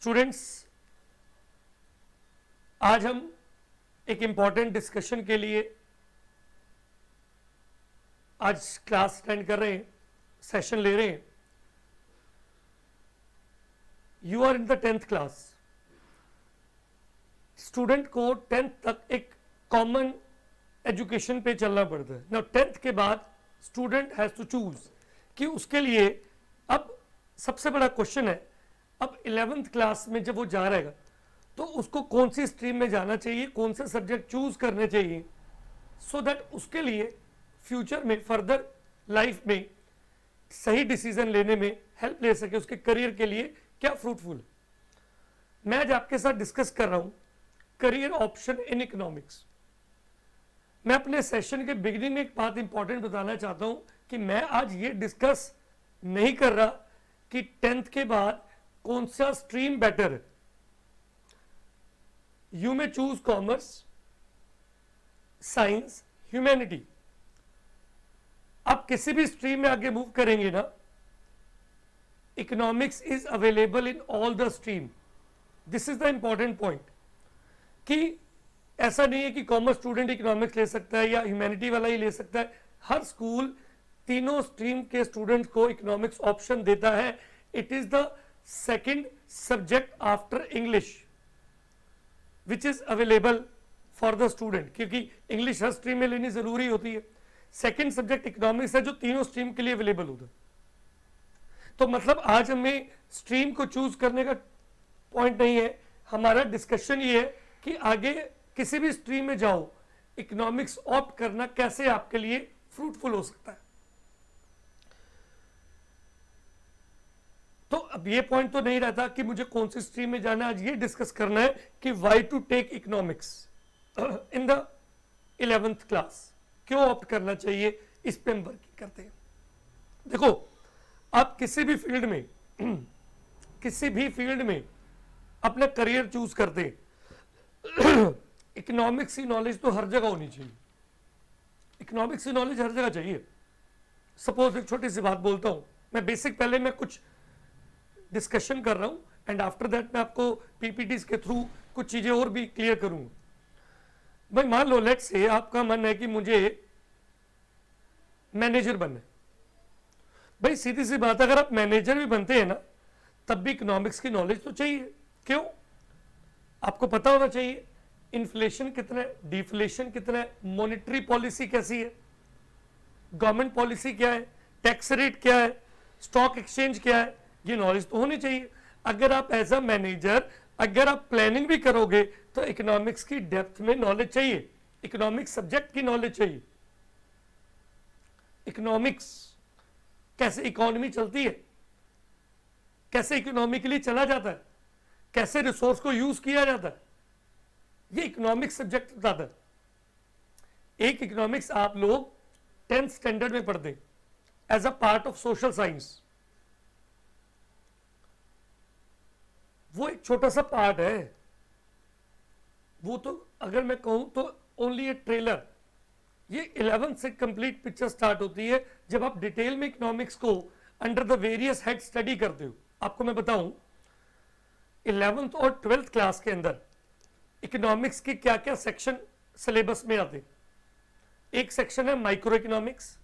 Students, आज हम एक इम्पॉर्टेंट डिस्कशन के लिए आज क्लास अटेंड कर रहे हैं, सेशन ले रहे हैं। You are in the 10th class. Student को 10th तक एक कॉमन एजुकेशन पे चलना पड़ता है। नाउ 10th के बाद स्टूडेंट हैज टू चूज कि उसके लिए अब सबसे बड़ा क्वेश्चन है, अब 11th क्लास में जब वो जा रहेगा तो उसको कौन सी स्ट्रीम में जाना चाहिए, कौन से सब्जेक्ट चूज करने चाहिए, सो दैट उसके लिए फ्यूचर में फर्दर लाइफ में सही डिसीजन लेने में हेल्प ले सके, उसके करियर के लिए क्या फ्रूटफुल। मैं आज आपके साथ डिस्कस कर रहा हूं करियर ऑप्शन इन इकोनॉमिक्स। मैं अपने सेशन के बिगिनिंग में एक बात इंपॉर्टेंट बताना चाहता हूं कि मैं आज ये डिस्कस नहीं कर रहा कि 10th के बाद कौन सा स्ट्रीम बेटर है। यू में चूज कॉमर्स, साइंस, ह्यूमैनिटी। आप किसी भी स्ट्रीम में आगे मूव करेंगे ना, economics is available in all the stream. This is the important point कि ऐसा नहीं है कि कॉमर्स स्टूडेंट इकोनॉमिक्स ले सकता है या ह्यूमैनिटी वाला ही ले सकता है। हर स्कूल तीनों स्ट्रीम के स्टूडेंट्स को इकोनॉमिक्स ऑप्शन देता है। It is the second subject after English which is available for the student, क्योंकि इंग्लिश हर स्ट्रीम में लेनी जरूरी होती है। सेकंड सब्जेक्ट इकोनॉमिक्स है जो तीनों स्ट्रीम के लिए अवेलेबल होता है। तो मतलब आज हमें स्ट्रीम को चूज करने का पॉइंट नहीं है, हमारा डिस्कशन ये है कि आगे किसी भी स्ट्रीम में जाओ, इकोनॉमिक्स ऑप्ट करना कैसे आपके लिए फ्रूटफुल हो सकता है। तो अब ये पॉइंट तो नहीं रहता कि मुझे कौन सी स्ट्रीम में जाना है, आज ये डिस्कस करना है कि why to take economics in the 11th class, क्यों ऑप्ट करना चाहिए, इस पे हम वर्क करते हैं। देखो, आप किसी भी फील्ड में किसी भी फील्ड में अपना करियर चूज करते हैं, इकोनॉमिक्स की नॉलेज तो हर जगह होनी चाहिए। इकोनॉमिक्स की नॉलेज हर जगह चाहिए। सपोज एक छोटी सी बात बोलता हूं मैं, बेसिक पहले मैं कुछ डिस्कशन कर रहा हूं एंड आफ्टर दैट मैं आपको पीपीटीज के थ्रू कुछ चीजें और भी क्लियर करूंगा। भाई मान लो लेट्स से आपका मन है कि मुझे मैनेजर बनना है। भाई सीधी सी बात, अगर आप मैनेजर भी बनते हैं ना तब भी इकोनॉमिक्स की नॉलेज तो चाहिए। क्यों? आपको पता होना चाहिए इन्फ्लेशन कितना है, डिफ्लेशन कितना है, मॉनेटरी पॉलिसी कैसी है, गवर्नमेंट पॉलिसी क्या है, टैक्स रेट क्या है, स्टॉक एक्सचेंज क्या है, ये नॉलेज तो होनी चाहिए। अगर आप एज अ मैनेजर अगर आप प्लानिंग भी करोगे तो इकोनॉमिक्स की डेप्थ में नॉलेज चाहिए, इकोनॉमिक्स सब्जेक्ट की नॉलेज चाहिए। इकोनॉमिक्स कैसे इकोनॉमी चलती है, कैसे इकोनॉमिकली चला जाता है, कैसे रिसोर्स को यूज किया जाता है, ये इकोनॉमिक्स सब्जेक्ट बताता है। एक इकोनॉमिक्स आप लोग 10th स्टैंडर्ड में पढ़ते हैं as a part of social science. वो एक छोटा सा पार्ट है, वो तो अगर मैं कहूं तो ओनली ए ट्रेलर। ये 11th से कंप्लीट पिक्चर स्टार्ट होती है जब आप डिटेल में इकोनॉमिक्स को under the various head study करते हो। आपको मैं बताऊं 11th और 12th क्लास के अंदर इकोनॉमिक्स के क्या क्या सेक्शन सिलेबस में आते। एक सेक्शन है माइक्रो इकोनॉमिक्स,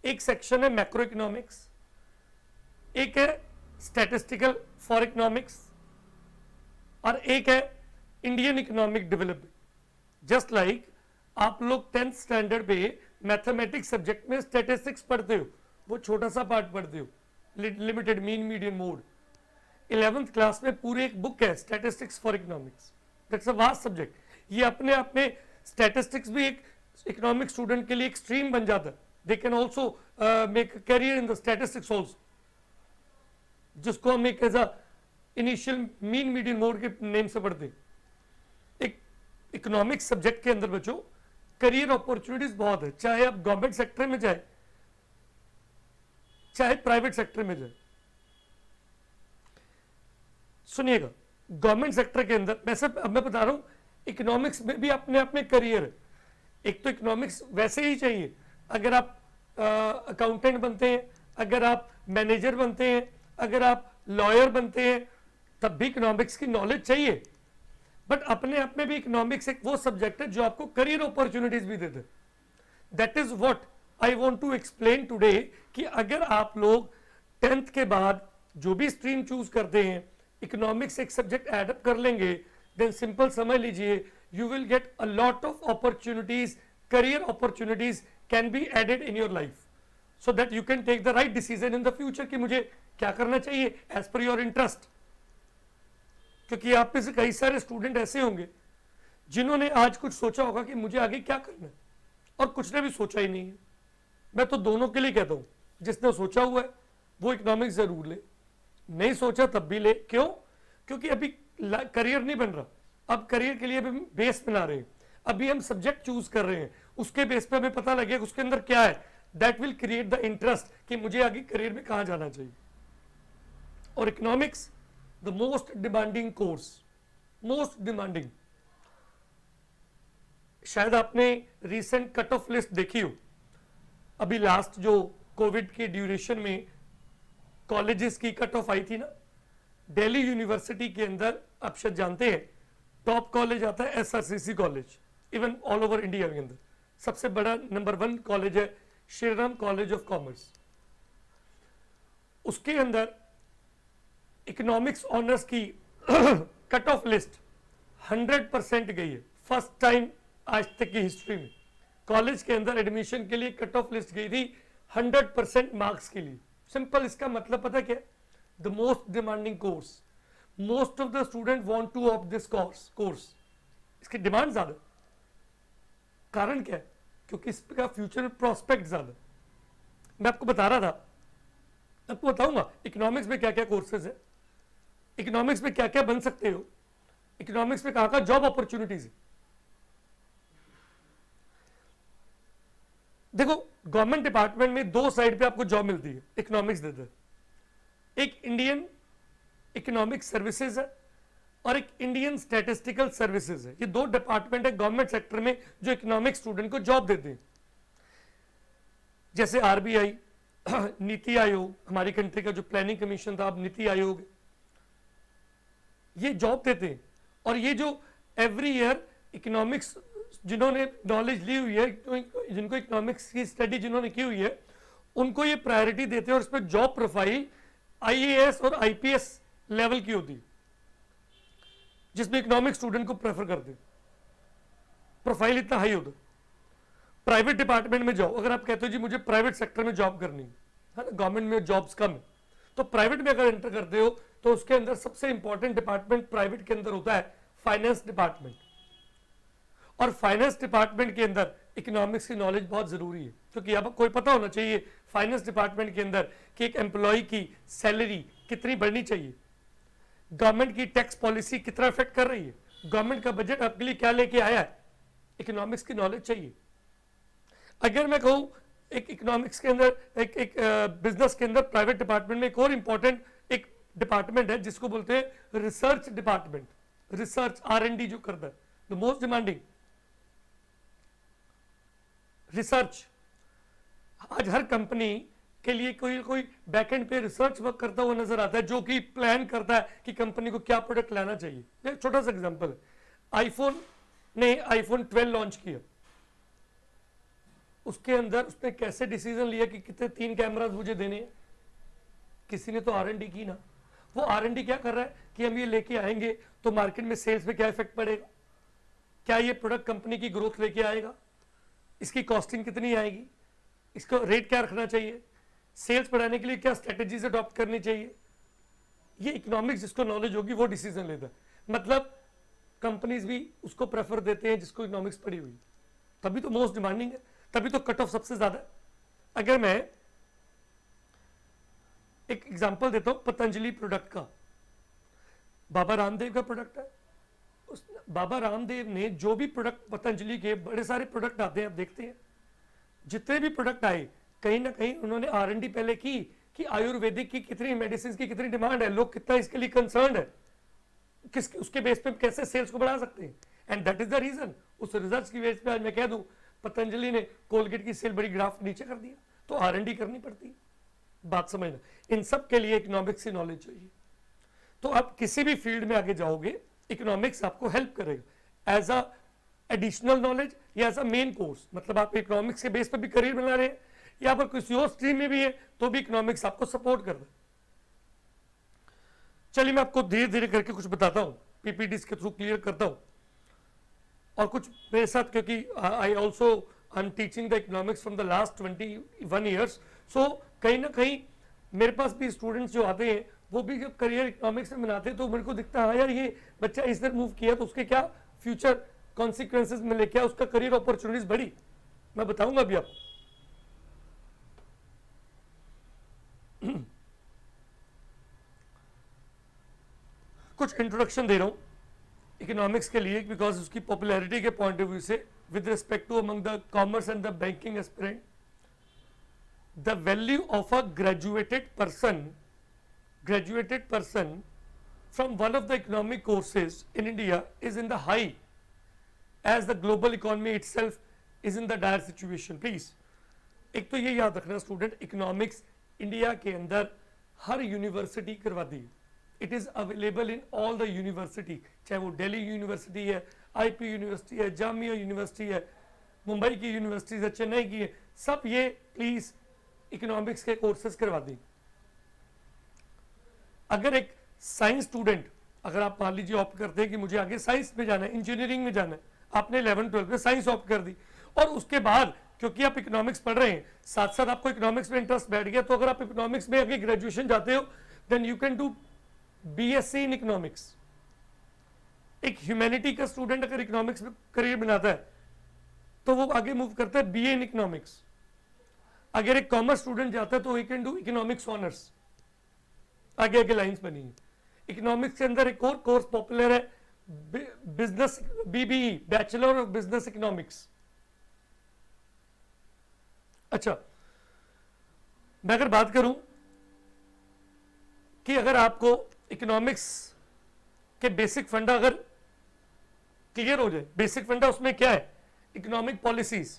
एक सेक्शन है मैक्रो इकोनॉमिक्स, एक है स्टैटिस्टिकल फॉर इकोनॉमिक्स और एक है Indian economic development. Just like आप लोग 10th स्टैंडर्ड पे मैथमेटिक्स सब्जेक्ट में स्टैटिस्टिक्स पढ़ते हो, वो छोटा सा पार्ट पढ़ते हो, limited mean median mode. 11th class में पूरी एक बुक है statistics for economics, that's a vast subject. ये अपने आप में स्टैटिस्टिक्स भी एक इकोनॉमिक स्टूडेंट के लिए एक स्ट्रीम बन जाता है। They can also make career in the statistics also, जिसको हम एक as a initial mean median mode के नेम से पढ़ते हैं। एक इकोनॉमिक्स सब्जेक्ट के अंदर बच्चों करियर अपॉर्चुनिटीज बहुत है, चाहे आप गवर्नमेंट सेक्टर में जाए चाहे प्राइवेट सेक्टर में जाए। सुनिएगा, गवर्नमेंट सेक्टर के अंदर वैसे अब मैं बता रहा हूं इकोनॉमिक्स में भी अपने आप में करियर है। एक तो इकोनॉमिक्स वैसे ही चाहिए, अगर आप अकाउंटेंट बनते हैं, अगर आप मैनेजर बनते हैं, अगर आप लॉयर बनते हैं, तब भी इकोनॉमिक्स की नॉलेज चाहिए, बट अपने आप में भी इकोनॉमिक्स एक वो सब्जेक्ट है जो आपको करियर अपॉर्चुनिटीज भी देते। That is what I want to explain today, कि अगर आप लोग 10th के बाद जो भी स्ट्रीम चूज करते हैं, इकोनॉमिक्स एक सब्जेक्ट एडअप कर लेंगे, देन सिंपल समझ लीजिए you will get a lot of opportunities, career opportunities can be added in your life, so that you can take the right decision in the future कि मुझे क्या करना चाहिए एज पर योर इंटरेस्ट। क्योंकि आप में से कई सारे स्टूडेंट ऐसे होंगे जिन्होंने आज कुछ सोचा होगा कि मुझे आगे क्या करना है, और कुछ ने भी सोचा ही नहीं है। मैं तो दोनों के लिए कहता हूं, जिसने सोचा हुआ है वो इकोनॉमिक्स जरूर ले, नहीं सोचा तब भी ले। क्यों? क्योंकि अभी करियर नहीं बन रहा, अब करियर के लिए अभी बेस बना रहे हैं, अभी हम सब्जेक्ट चूज कर रहे हैं, उसके बेस पे हमें पता लगेगा उसके अंदर क्या है, that will create the interest कि मुझे आगे करियर में कहां जाना चाहिए। और economics the most demanding course, most demanding. शायद आपने रिसेंट कट ऑफ लिस्ट देखी हो, अभी लास्ट जो कोविड के ड्यूरेशन में कॉलेजेस की कट ऑफ आई थी ना, दिल्ली यूनिवर्सिटी के अंदर आप शायद जानते हैं टॉप कॉलेज आता है SRCC college, even all over India के अंदर सबसे बड़ा नंबर 1 कॉलेज है Shri Ram college of commerce. उसके अंदर इकोनॉमिक्स ऑनर्स की कट ऑफ लिस्ट 100% गई है, फर्स्ट टाइम आज तक की हिस्ट्री में। कॉलेज के अंदर एडमिशन के लिए कट ऑफ लिस्ट गई थी 100% मार्क्स के लिए। सिंपल इसका मतलब पता क्या है? The most demanding course, most of the student want to opt this course. इसकी डिमांड ज्यादा, कारण क्या है? क्योंकि इसका फ्यूचर प्रोस्पेक्ट ज्यादा। मैं आपको बता रहा था, आपको बताऊंगा इकोनॉमिक्स में क्या क्या कोर्सेज है, इकोनॉमिक्स में क्या क्या बन सकते हो, इकोनॉमिक्स में कहां जॉब अपॉर्चुनिटीज है। देखो गवर्नमेंट डिपार्टमेंट में 2 साइड पे आपको जॉब मिलती है, इकोनॉमिक्स देता है। एक इंडियन इकोनॉमिक सर्विसेज है और एक इंडियन स्टैटिस्टिकल सर्विसेज है। ये 2 डिपार्टमेंट है गवर्नमेंट सेक्टर में जो इकोनॉमिक स्टूडेंट को जॉब देते हैं। जैसे आरबीआई, नीति आयोग, हमारी कंट्री का जो प्लानिंग कमीशन था अब नीति आयोग, ये जॉब देते हैं। और ये जो एवरी ईयर इकोनॉमिक्स जिन्होंने नॉलेज ली हुई है, जिनको इकोनॉमिक्स की स्टडी जिन्होंने की हुई है, उनको ये प्रायोरिटी देते हैं और इस पर जॉब प्रोफाइल आईएएस और आईपीएस लेवल की होती है, जिसमें इकोनॉमिक स्टूडेंट को प्रेफर करते हैं। प्रोफाइल इतना हाई होता है। प्राइवेट डिपार्टमेंट में जाओ, अगर आप कहते हो जी मुझे प्राइवेट सेक्टर में जॉब करनी है ना, गवर्नमेंट में जॉब्स कम है, तो प्राइवेट में अगर एंटर करते हो तो उसके अंदर सबसे इंपॉर्टेंट डिपार्टमेंट प्राइवेट के अंदर होता है फाइनेंस डिपार्टमेंट। और फाइनेंस डिपार्टमेंट के अंदर इकोनॉमिक्स की नॉलेज बहुत जरूरी है, क्योंकि अब कोई पता होना चाहिए फाइनेंस डिपार्टमेंट के अंदर कि एक एम्प्लॉय की सैलरी कितनी बढ़नी चाहिए, गवर्नमेंट की टैक्स पॉलिसी कितना इफेक्ट कर रही है, गवर्नमेंट का बजट आपके लिए क्या लेके आया है, इकोनॉमिक्स की नॉलेज चाहिए। अगर मैं कहूं एक इकोनॉमिक्स के अंदर एक बिजनेस के अंदर प्राइवेट डिपार्टमेंट में एक और इंपॉर्टेंट एक डिपार्टमेंट है जिसको बोलते हैं रिसर्च डिपार्टमेंट। रिसर्च R&D जो करता है, द मोस्ट डिमांडिंग रिसर्च। आज हर कंपनी के लिए कोई बैकएंड पे रिसर्च वर्क करता हुआ नजर आता है, जो कि प्लान करता है कि कंपनी को क्या प्रोडक्ट लाना चाहिए। एक छोटा सा एग्जांपल है, आईफोन ने आईफोन 12 लॉन्च किया, उसके अंदर उसने कैसे डिसीजन लिया कि कितने 3 कैमरास मुझे देने हैं? किसी ने तो R&D की ना। वो R&D क्या कर रहा है कि हम ये लेके आएंगे तो मार्केट में सेल्स पे क्या इफेक्ट पड़ेगा, क्या ये प्रोडक्ट कंपनी की ग्रोथ लेके आएगा, इसकी कॉस्टिंग कितनी आएगी, इसका रेट क्या रखना चाहिए, सेल्स बढ़ाने के लिए क्या स्ट्रेटेजीज अडॉप्ट करनी चाहिए। ये इकोनॉमिक्स जिसको नॉलेज होगी वो डिसीजन लेता है। मतलब कंपनीज भी उसको प्रेफर देते हैं जिसको इकोनॉमिक्स पढ़ी हुई, तभी तो मोस्ट डिमांडिंग है, तभी तो कट ऑफ सबसे ज्यादा है। अगर मैं एक एग्जांपल देता हूं पतंजलि प्रोडक्ट का, बाबा रामदेव का प्रोडक्ट है। बाबा रामदेव ने जो भी प्रोडक्ट, पतंजलि के बड़े सारे प्रोडक्ट आते हैं, आप देखते हैं जितने भी प्रोडक्ट आए कहीं ना कहीं उन्होंने R&D पहले की कि आयुर्वेदिक की कितनी मेडिसिन की कितनी डिमांड है, लोग कितना इसके लिए कंसर्न है, किस उसके बेस पे कैसे सेल्स को बढ़ा सकते हैं। And that is the reason. उस रिजल्ट की बेस पे आज मैं कह दूं पतंजलि ने कोलगेट की सेल बड़ी ग्राफ नीचे कर दिया, तो R&D करनी पड़ती है। बात समझना, इन सब के लिए इकोनॉमिक्स की नॉलेज चाहिए। तो आप किसी भी फील्ड में आगे जाओगे, इकोनॉमिक्स आपको हेल्प करेगा एज अ एडिशनल नॉलेज या एज अ मेन कोर्स। मतलब आप इकोनॉमिक्स के बेस पर भी करियर बना रहे हैं या पर किसी और स्ट्रीम में भी है तो भी इकोनॉमिक्स आपको सपोर्ट कर रहा है। चलिए मैं आपको धीरे धीरे करके कुछ बताता हूं, पीपीटीज के थ्रू क्लियर करता हूं। और कुछ मेरे साथ, क्योंकि I also I am teaching the economics from the last 21 years, so कहीं ना कहीं मेरे पास भी स्टूडेंट्स जो आते हैं वो भी जब करियर इकोनॉमिक्स में बनाते हैं तो मेरे को दिखता है हाँ यार ये बच्चा इधर मूव किया तो उसके क्या फ्यूचर कॉन्सिक्वेंसेज मिले, क्या उसका करियर अपॉर्चुनिटीज बढ़ी। मैं बताऊंगा अभी आपको। कुछ इंट्रोडक्शन दे रहा हूं इकोनॉमिक्स के लिए बिकॉज उसकी पॉपुलैरिटी के पॉइंट ऑफ व्यू से with respect to among the commerce and the banking aspirant, the value of a graduated person from one of the economic courses in India is in the high as the global economy itself is in the dire situation. Please, एक तो ये याद रखना student, economics India के अंदर हर university करवा दी। It is available in all the university, चाहे वो दिल्ली यूनिवर्सिटी है, आईपी यूनिवर्सिटी है, जामिया यूनिवर्सिटी है, मुंबई की यूनिवर्सिटी है, चेन्नई की है, सब ये प्लीज इकोनॉमिक्स के कोर्सेज करवा दी। अगर एक साइंस स्टूडेंट, अगर आप मान लीजिए ऑप्ट करते हैं कि मुझे आगे साइंस में जाना है, इंजीनियरिंग में जाना है, आपने 11th-12th में साइंस ऑप्ट कर दी और उसके बाद क्योंकि आप इकोनॉमिक्स पढ़ रहे हैं, साथ साथ आपको इकोनॉमिक्स में इंटरेस्ट बैठ गया, तो अगर आप इकोनॉमिक्स में आगे ग्रेजुएशन जाते हो then you can do BSc in economics. एक ह्यूमैनिटी का स्टूडेंट अगर इकोनॉमिक्स में करियर बनाता है तो वो आगे मूव करता है बीए इन इकोनॉमिक्स। अगर एक कॉमर्स स्टूडेंट जाता है तो he can do economics honours. आगे आगे लाइंस बनी है। इकोनॉमिक्स के अंदर एक और कोर्स पॉपुलर है, business BBE, bachelor of business economics. अच्छा, मैं अगर बात करूं कि अगर आपको इकोनॉमिक्स के बेसिक फंडा अगर क्लियर हो जाए, बेसिक फंडा उसमें क्या है, इकोनॉमिक पॉलिसीज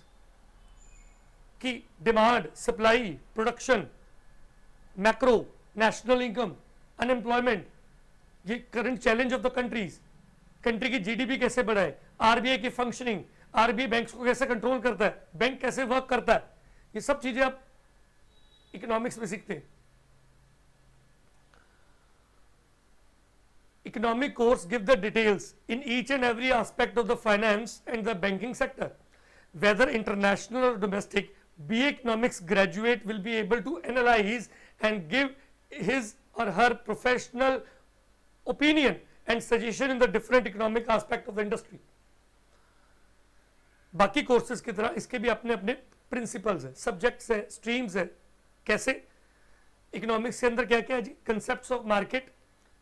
की demand, supply, production, macro, national income, unemployment, ये current challenge of the countries, country की जीडीपी कैसे बढ़ाए, आरबीआई की फंक्शनिंग, आरबीआई बैंक्स को कैसे कंट्रोल करता है, बैंक कैसे वर्क करता है, ये सब चीजें आप इकोनॉमिक्स में सीखते हैं। Economic course give the details in each and every aspect of the finance and the banking sector, whether international or domestic. BA economics graduate will be able to analyze and give his or her professional opinion and suggestion in the different economic aspect of the industry. बाकी courses की तरह इसके भी अपने अपने principles हैं, subjects हैं, streams हैं। कैसे? इकोनॉमिक्स के अंदर क्या क्या है जी, concepts of market,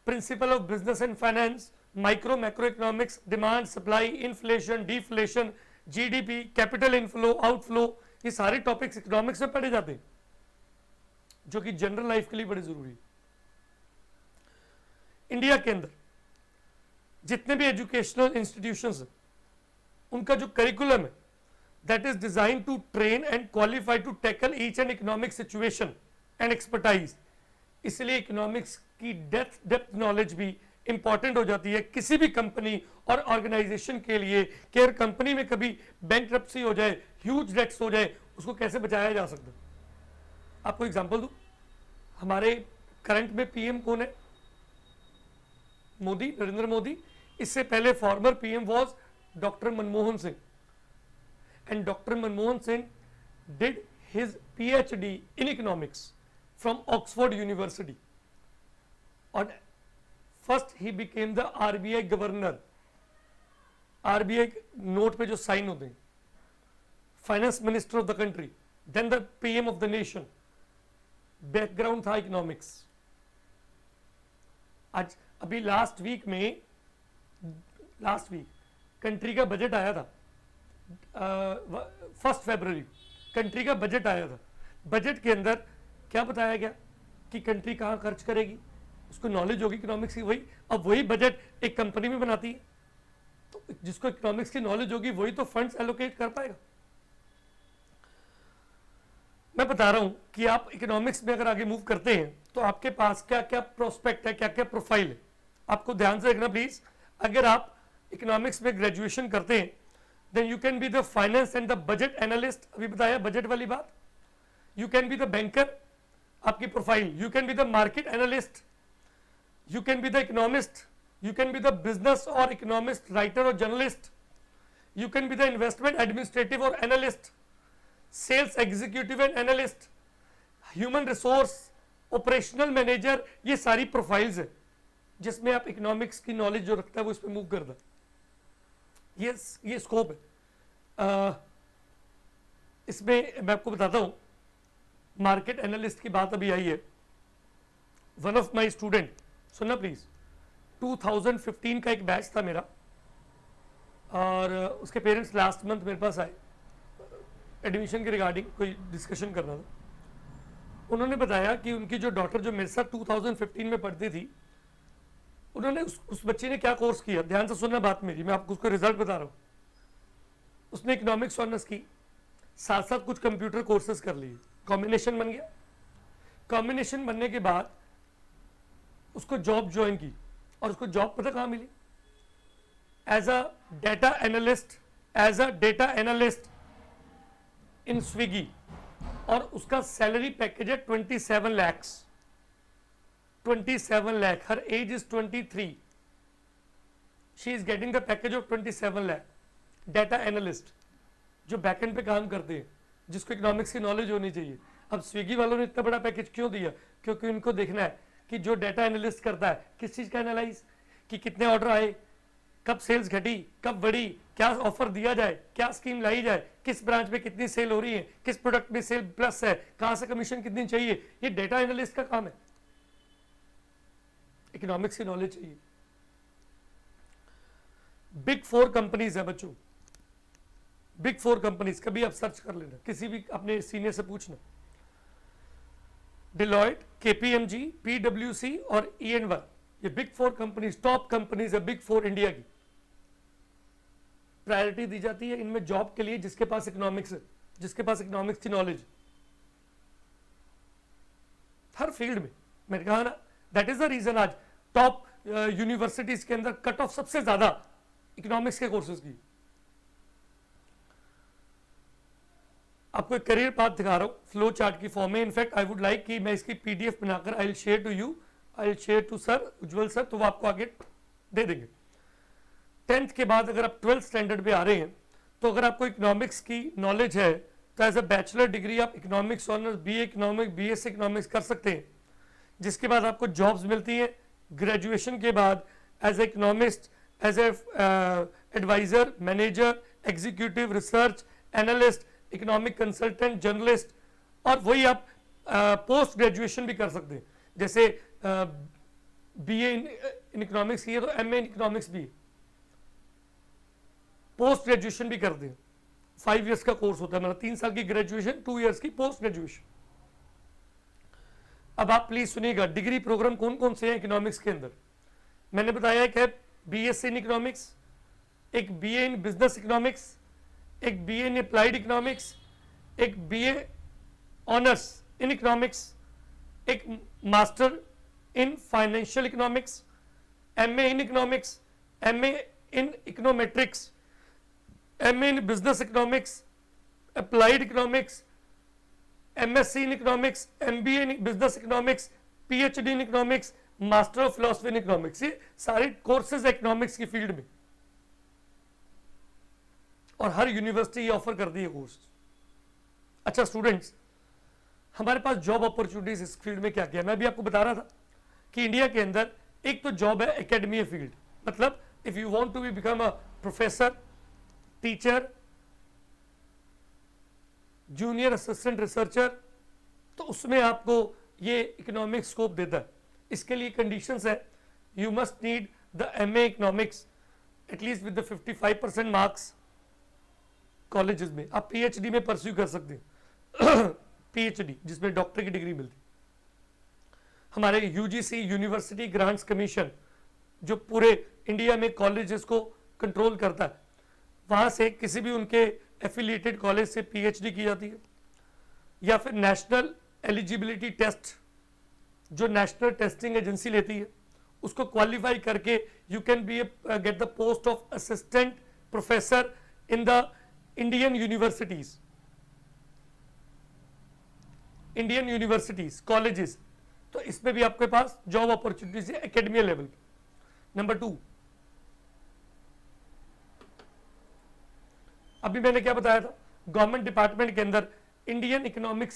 principle of business and finance, micro macro economics, demand supply, inflation, deflation, GDP, capital inflow outflow, ये सारे टॉपिक्स इकोनॉमिक्स में पढ़े जाते हैं जो कि जनरल लाइफ के लिए बड़े जरूरी है। इंडिया के अंदर जितने भी एजुकेशनल इंस्टीट्यूशंस हैं उनका जो करिकुलम है that is design to train and qualify to tackle each and economic situation and expertise. इसलिए इकोनॉमिक्स की डेप्थ नॉलेज भी इंपॉर्टेंट हो जाती है किसी भी कंपनी और ऑर्गेनाइजेशन के लिए कि अगर कंपनी में कभी बैंकरप्सी हो जाए, ह्यूज डेट्स हो जाए, उसको कैसे बचाया जा सकता है। आपको एग्जांपल दूं, हमारे करंट में पीएम कौन है? मोदी, नरेंद्र मोदी। इससे पहले former PM was doctor Manmohan Singh, and doctor Manmohan Singh did his PhD in economics from Oxford University. और first he became the RBI governor. RBI note पे जो साइन होते हैं, finance minister of the country, then the PM of the nation. Background था economics. आज अभी last week country का budget आया था, 1 फरवरी कंट्री का बजट आया था। बजट के अंदर क्या बताया गया कि कंट्री कहां खर्च करेगी, उसको नॉलेज होगी इकोनॉमिक्स की। वही अब वही बजट एक कंपनी में बनाती है, तो जिसको इकोनॉमिक्स की नॉलेज होगी वही तो फंड्स एलोकेट कर पाएगा। मैं बता रहा हूं कि आप इकोनॉमिक्स में अगर आगे मूव करते हैं तो आपके पास क्या क्या प्रोस्पेक्ट है, क्या क्या प्रोफाइल है। आपको ध्यान से रखना प्लीज, अगर आप इकोनॉमिक्स में ग्रेजुएशन करते हैं then you can be the finance and the budget analyst, अभी बताया बजट वाली बात, you can be the banker, आपकी profile, you can be the market analyst, you can be the economist, you can be the business or economist, writer or journalist, you can be the investment administrative or analyst, sales executive and analyst, human resource operational manager, ये सारी profiles है जिसमें आप economics की knowledge जो रखता है वो इस पर मूव करता है, ये स्कोप है। इसमें मैं आपको बताता हूँ, मार्केट एनालिस्ट की बात अभी आई है, वन ऑफ माई स्टूडेंट, सुनना प्लीज, 2015 का एक बैच था मेरा और उसके पेरेंट्स लास्ट मंथ मेरे पास आए एडमिशन के रिगार्डिंग कोई डिस्कशन करना था। उन्होंने बताया कि उनकी जो डॉटर जो मेरे साथ 2015 में पढ़ती थी, उन्होंने उस बच्चे ने क्या कोर्स किया, ध्यान से सुनना बात मेरी, मैं आपको उसका रिजल्ट बता रहा हूँ। उसने इकोनॉमिक्स ऑनर्स की, साथ साथ कुछ कंप्यूटर कोर्सेज कर लिए, कॉम्बिनेशन बन गया। कॉम्बिनेशन बनने के बाद उसको जॉब ज्वाइन की और उसको जॉब पता कहाँ मिली, as a data analyst in Swiggy, और उसका सैलरी पैकेज है 27 लाख, 27 लाख, हर age is 23, she is getting the package of 27 lakh. Data analyst जो बैकएंड पे काम करते हैं, जिसको इकोनॉमिक्स की नॉलेज होनी चाहिए। अब स्विगी वालों ने इतना बड़ा पैकेज क्यों दिया, क्योंकि उनको देखना है कि जो डेटा एनालिस्ट करता है किस चीज का एनालाइज, कि कितने ऑर्डर आए, कब सेल्स घटी, कब बढ़ी, क्या ऑफर दिया जाए, क्या स्कीम लाई जाए, किस ब्रांच में कितनी सेल हो रही है, किस प्रोडक्ट में सेल प्लस है, कहां से कमीशन कितनी चाहिए, ये डेटा एनालिस्ट का काम है। इकोनॉमिक्स की नॉलेज चाहिए। बिग 4 कंपनीज है बच्चों, बिग 4 कंपनीज, कभी आप सर्च कर लेना, किसी भी अपने सीनियर से पूछना, डिलॉयट, केपीएमजी, पीडब्ल्यूसी और EY, ये बिग 4 कंपनीज, टॉप कंपनीज है बिग 4 इंडिया की। प्रायोरिटी दी जाती है इनमें जॉब के लिए जिसके पास इकोनॉमिक्स है, जिसके पास इकोनॉमिक्स की नॉलेज, हर फील्ड में। मैंने कहा ना, दैट इज द रीजन आज टॉप यूनिवर्सिटीज के अंदर कट ऑफ सबसे ज्यादा इकोनॉमिक्स के कोर्सेज की। आपको एक करियर पाथ दिखा रहा हूं फ्लो चार्ट की फॉर्म में। इनफैक्ट आई वुड लाइक कि मैं इसकी PDF बनाकर I will share to you, I will share to sir Ujjwal sir, तो वो आपको आगे दे देंगे। 10th के बाद अगर आप 12th स्टैंडर्ड पे आ रहे हैं, तो अगर आपको इकोनॉमिक्स की नॉलेज है तो एज अ बैचलर डिग्री आप economics honours, BA economics, BSc economics कर सकते हैं, जिसके बाद आपको जॉब्स मिलती हैं ग्रेजुएशन के बाद as a economist, as a adviser, manager, executive, research analyst, economic consultant, journalist, और वही आप पोस्ट ग्रेजुएशन भी कर सकते हैं। जैसे BA इन इकोनॉमिक्स की है तो MA इन इकोनॉमिक्स भी, पोस्ट ग्रेजुएशन भी करते हैं। 5 इयर्स का कोर्स होता है, मतलब 3 साल की ग्रेजुएशन, 2 इयर्स की पोस्ट ग्रेजुएशन। अब आप प्लीज सुनिएगा, डिग्री प्रोग्राम कौन कौन से हैं इकोनॉमिक्स के अंदर। मैंने बताया कि BSc इन इकोनॉमिक्स, एक BA इन बिजनेस इकोनॉमिक्स, एक BA इन अप्लाइड इकोनॉमिक्स, एक BA ऑनर्स इन इकोनॉमिक्स, एक master in financial economics, MA in economics, MA in econometrics, MA in business economics, applied economics, MSc in economics, MBA in business economics, PhD in economics, master of philosophy in economics. ये सारे courses economics की field में, और हर university ये offer करती है course. अच्छा students, हमारे पास जॉब अपॉर्चुनिटीज इस फील्ड में क्या क्या है, मैं भी आपको बता रहा था कि इंडिया के अंदर एक तो जॉब है एकेडमी फील्ड, मतलब if you want to be become a professor, teacher, junior assistant researcher, तो उसमें आपको ये इकोनॉमिक स्कोप देता है। इसके लिए कंडीशंस है, you must need the MA economics at least with the 55% marks colleges में। आप PhD में परस्यू कर सकते हैं PhD जिसमें डॉक्टर की डिग्री मिलती। हमारे UGC यूनिवर्सिटी ग्रांट्स कमीशन जो पूरे इंडिया में कॉलेजेस को कंट्रोल करता है, वहां से किसी भी उनके एफिलिएटेड कॉलेज से PhD की जाती है, या फिर नेशनल एलिजिबिलिटी टेस्ट जो नेशनल टेस्टिंग एजेंसी लेती है, उसको क्वालिफाई करके you can B get the post of assistant professor in the Indian universities colleges. तो इसमें भी आपके पास जॉब अपॉर्चुनिटीज है एकेडमिया लेवल पे। नंबर 2, अभी मैंने क्या बताया था, गवर्नमेंट डिपार्टमेंट के अंदर इंडियन इकोनॉमिक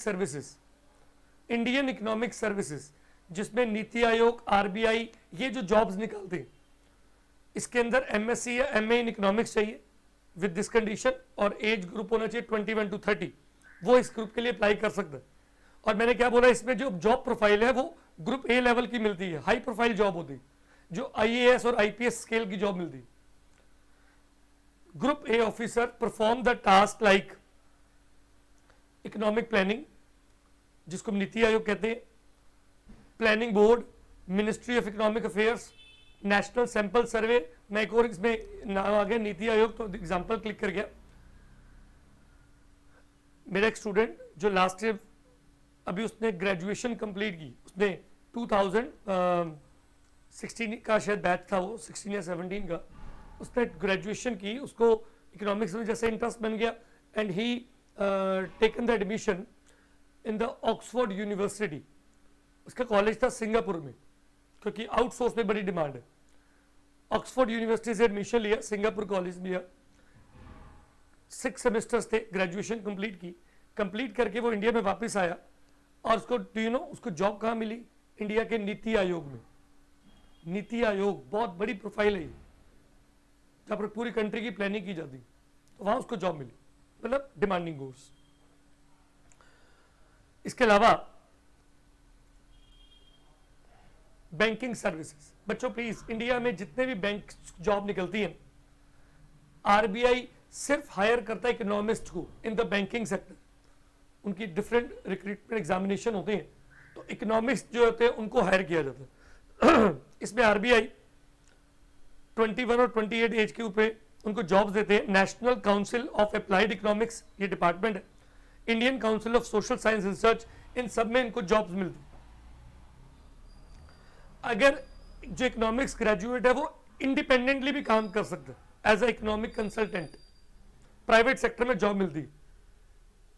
सर्विसेज जिसमें नीति आयोग, आरबीआई ये जो जॉब्स निकालते हैं, इसके अंदर एमएससी या एमए इन इकोनॉमिक्स चाहिए विद दिस कंडीशन, और एज ग्रुप होना चाहिए 21 to 30, वो इस ग्रुप के लिए अप्लाई कर सकता है। और मैंने क्या बोला, इसमें जो जॉब प्रोफाइल है वो ग्रुप ए लेवल की मिलती है, हाई प्रोफाइल जॉब होती है, जो आईएएस और आईपीएस स्केल की जॉब मिलती है। Group A officer perform the task like economic planning, जिसको नीति आयोग कहते हैं, planning board, ministry of economic affairs, national sample survey. मैं एक और इसमें नाम आ गया नीति आयोग, तो एग्जांपल क्लिक कर गया। मेरा एक स्टूडेंट जो लास्ट ईयर अभी उसने ग्रेजुएशन कंप्लीट की, उसने 2016 का शायद बैच था वो, 16 या 17 का, उसने ग्रेजुएशन की, उसको इकोनॉमिक्स में जैसे इंटरेस्ट बन गया and he taken the admission in the Oxford university. उसका कॉलेज था सिंगापुर में, क्योंकि आउटसोर्स में बड़ी डिमांड है। ऑक्सफोर्ड यूनिवर्सिटी से एडमिशन लिया, सिंगापुर कॉलेज लिया, 6 सेमेस्टर्स थे, ग्रेजुएशन कंप्लीट करके वो इंडिया में वापस आया, और उसको उसको जॉब कहाँ मिली, इंडिया के नीति आयोग में। नीति आयोग बहुत बड़ी प्रोफाइल है ये, जहाँ पर पूरी कंट्री की प्लानिंग की जाती, तो वहां उसको जॉब मिली, मतलब डिमांडिंग कोर्स। इसके अलावा बैंकिंग सर्विसेज। बच्चों प्लीज, इंडिया में जितने भी बैंक जॉब निकलती हैं, आरबीआई सिर्फ हायर करता है इकोनॉमिस्ट को इन द बैंकिंग सेक्टर। उनकी डिफरेंट रिक्रूटमेंट एग्जामिनेशन होते हैं, तो इकोनॉमिक्स जो होते हैं उनको हायर किया जाता है। इसमें आरबीआई 21 और 28 एज के ऊपर उनको जॉब्स देते हैं। National council of applied economics ये डिपार्टमेंट है, Indian council of social science research, इन सब में इनको जॉब्स मिलती। अगर जो इकोनॉमिक्स ग्रेजुएट है वो इंडिपेंडेंटली भी काम कर सकता है as a economic consultant, private sector में जॉब मिलती है।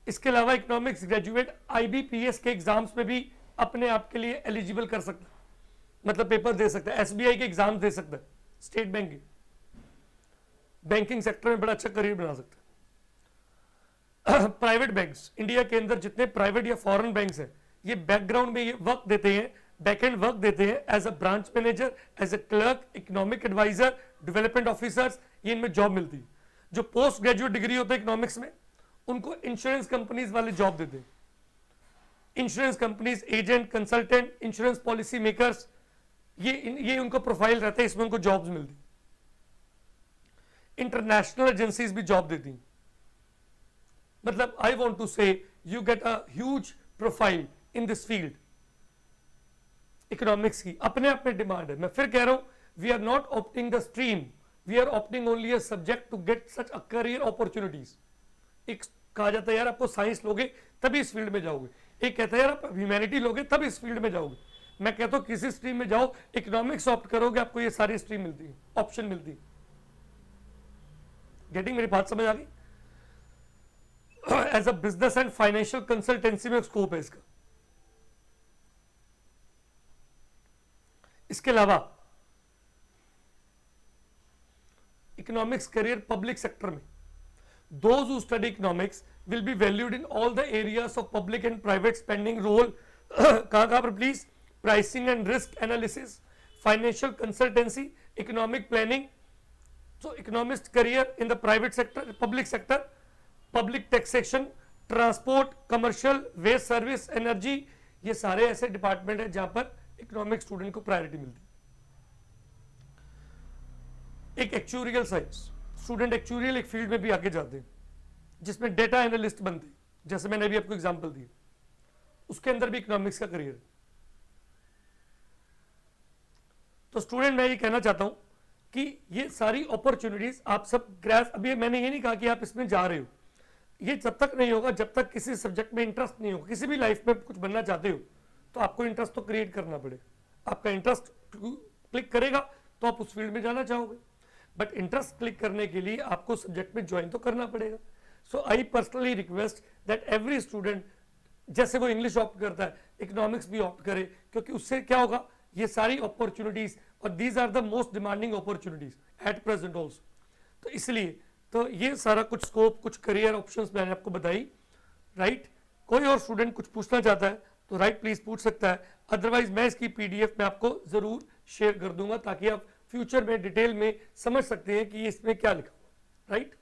इसके अलावा इकोनॉमिक्स ग्रेजुएट आईबीपीएस के एग्जाम्स में भी अपने आप के लिए एलिजिबल कर सकता है, मतलब पेपर दे सकता है, एसबीआई के एग्जाम दे सकता है, स्टेट बैंक के, बैंकिंग सेक्टर में बड़ा अच्छा करियर बना सकता है। प्राइवेट बैंक्स, इंडिया के अंदर जितने प्राइवेट या फॉरेन बैंक्स हैं, ये बैकग्राउंड में ये वर्क देते हैं, बैकएंड वर्क देते हैं as a branch manager, as a clerk, economic adviser, development officers, ये इनमें जॉब मिलती है। जो पोस्ट ग्रेजुएट डिग्री होता है इकोनॉमिक्स में, उनको इंश्योरेंस कंपनीज वाले जॉब देते हैं। Insurance companies, agent, consultant, insurance policy makers, ये उनको प्रोफाइल रहता है, इसमें उनको जॉब्स मिलती। इंटरनेशनल एजेंसीज भी जॉब देती हैं। मतलब आई वांट टू से you get a huge profile in this field. Economics की अपने आप में डिमांड है। मैं फिर कह रहा हूं, we are not opting the stream, we are opting only a subject to get such a career opportunities. एक कहा जाता है यार आपको साइंस लोगे तभी इस फील्ड में जाओगे, एक कहता है यार आप ह्यूमैनिटी लोगे तब इस फील्ड में जाओगे। मैं कहता हूं किसी स्ट्रीम में जाओ, इकोनॉमिक्स ऑप्ट करोगे, आपको ये सारी स्ट्रीम मिलती है, ऑप्शन मिलती है। गेटिंग, मेरी बात समझ आ गई? As a business and financial consultancy में स्कोप है इसका। इसके अलावा इकोनॉमिक्स करियर पब्लिक सेक्टर में, those who study economics will be valued in all the areas of public and private spending role। कहां पर please? Pricing and risk analysis, financial consultancy, economic planning. So economist career in the private sector, public sector, public taxation, transport, commercial, waste service, energy, ये सारे ऐसे department है जहां पर economic student को priority मिलती है। एक एक्चुरियल साइंस, स्टूडेंट एक्चुरियल एक फील्ड में भी आगे जाते हैं जिसमें डेटा एनालिस्ट बनते हैं, जैसे मैंने अभी आपको एग्जांपल दी, उसके अंदर भी इकोनॉमिक्स का करियर है। तो स्टूडेंट मैं ये कहना चाहता हूं कि ये सारी अपॉर्चुनिटीज आप सब ग्रैस्प, अभी मैंने ये नहीं कहा कि आप इसमें जा रहे हो, ये जब तक नहीं होगा जब तक किसी सब्जेक्ट में इंटरेस्ट नहीं होगा। किसी भी लाइफ में कुछ बनना चाहते हो तो आपको इंटरेस्ट तो क्रिएट करना पड़ेगा। आपका इंटरेस्ट क्लिक करेगा तो आप उस फील्ड में जाना चाहोगे, बट इंटरेस्ट क्लिक करने के लिए आपको सब्जेक्ट में ज्वाइन तो करना पड़ेगा। So I personally request that every student, जैसे वो इंग्लिश ऑप्ट करता है, इकोनॉमिक्स भी ऑप्ट करे, क्योंकि उससे क्या होगा, ये सारी अपॉर्चुनिटीज, और these are the most demanding opportunities at present also. तो इसलिए तो ये सारा कुछ स्कोप, कुछ करियर ऑप्शंस मैंने आपको बताई, राइट। कोई और स्टूडेंट कुछ पूछना चाहता है तो राइट प्लीज पूछ सकता है, अदरवाइज मैं इसकी पीडीएफ में आपको जरूर शेयर कर दूंगा ताकि आप फ्यूचर में डिटेल में समझ सकते हैं कि इसमें क्या लिखा हुआ, राइट।